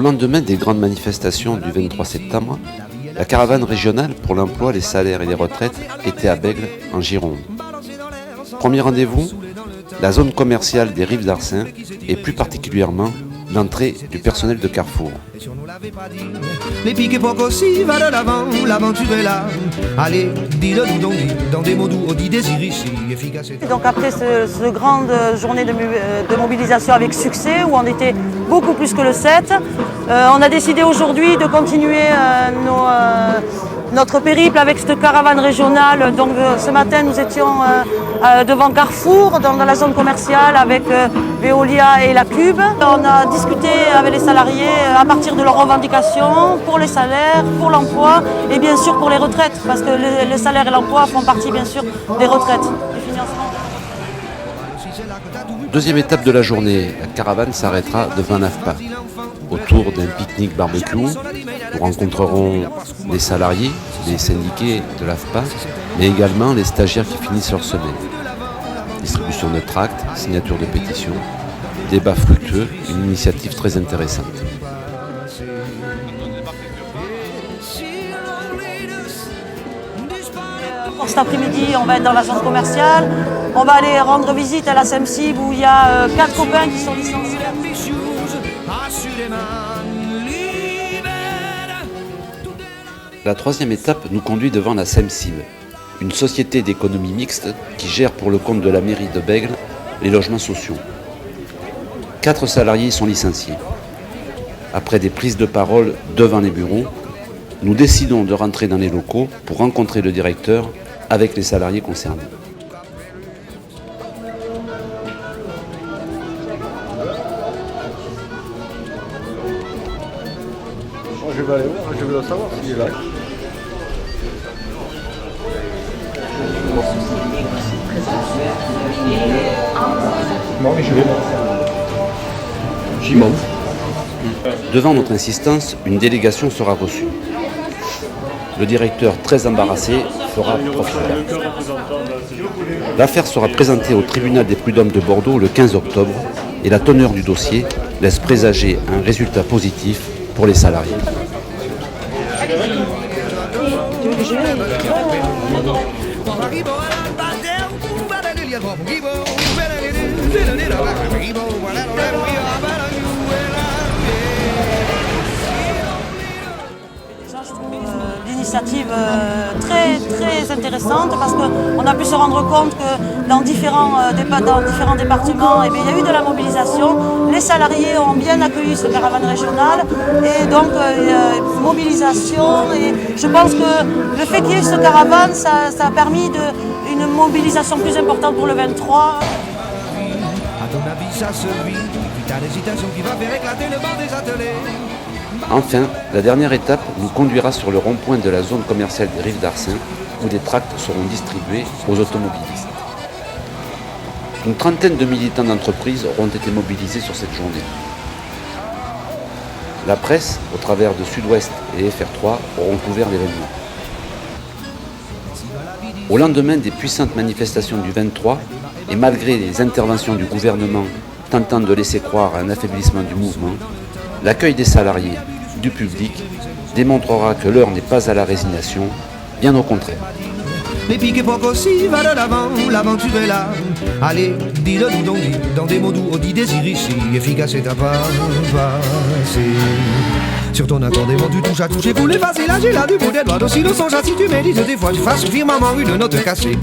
lendemain des grandes manifestations du 23 septembre, la caravane régionale pour l'emploi, les salaires et les retraites était à Bègles, en Gironde. Premier rendez-vous, la zone commerciale des Rives d'Arcin et plus particulièrement l'entrée du personnel de Carrefour. Les piques époques aussi, va de l'avant, l'aventure est là. Allez, dis-le nous donc, dans des mots doux, dit désir ici, efficace. Donc après cette grande journée de mobilisation avec succès, où on était beaucoup plus que le 7, on a décidé aujourd'hui de continuer notre périple avec cette caravane régionale. Donc ce matin, nous étions devant Carrefour, dans la zone commerciale, avec Veolia et la Cube. On a discuté avec les salariés à partir de leurs revendications pour les salaires, pour l'emploi et bien sûr pour les retraites, parce que le salaire et l'emploi font partie bien sûr des retraites, du financement. Deuxième étape de la journée, la caravane s'arrêtera devant l'AFPA. Autour d'un pique-nique barbecue, nous rencontrerons les salariés, les syndiqués de l'AFPA, mais également les stagiaires qui finissent leur semaine. Distribution de tracts, signature de pétitions, débat fructueux, une initiative très intéressante. Pour cet après-midi, on va être dans la zone commerciale. On va aller rendre visite à la SEMCIB où il y a 4 copains qui sont licenciés. La troisième étape nous conduit devant la SEMCIB, une société d'économie mixte qui gère pour le compte de la mairie de Bègles les logements sociaux. 4 salariés sont licenciés. Après des prises de parole devant les bureaux, nous décidons de rentrer dans les locaux pour rencontrer le directeur avec les salariés concernés. Je vais aller voir, je veux savoir s'il est là. Non, mais je vais voir. J'y monte. Devant notre insistance, une délégation sera reçue. Le directeur, très embarrassé, fera profil bas. L'affaire sera présentée au tribunal des prud'hommes de Bordeaux le 15 octobre et la teneur du dossier laisse présager un résultat positif pour les salariés. Je trouve l'initiative très intéressante parce qu'on a pu se rendre compte que dans différents départements, il y a eu de la mobilisation. Les salariés ont bien accueilli ce caravane régional et donc mobilisation. Et je pense que le fait qu'il y ait ce caravane, ça a permis une mobilisation plus importante pour le 23. À ton avis, ça se vit, t'as l'hésitation qui va faire éclater le banc des ateliers. Enfin, la dernière étape nous conduira sur le rond-point de la zone commerciale des Rives d'Arcin où des tracts seront distribués aux automobilistes. Une trentaine de militants d'entreprises auront été mobilisés sur cette journée. La presse, au travers de Sud-Ouest et FR3, auront couvert l'événement. Au lendemain des puissantes manifestations du 23, et malgré les interventions du gouvernement tentant de laisser croire à un affaiblissement du mouvement, l'accueil des salariés, du public, démontrera que l'heure n'est pas à la résignation, bien au contraire. Les piques époques aussi, va de l'avant, l'aventure est là. Allez, dis-le nous donc, dans des mots doux, dit désir ici, efficace et ta pas passé. Sur ton accordément, tu touches à toucher pour l'effacer, là j'ai là du bout des doigts. Aussi le songe, si tu médites des fois, tu fasses firmament une note cassée.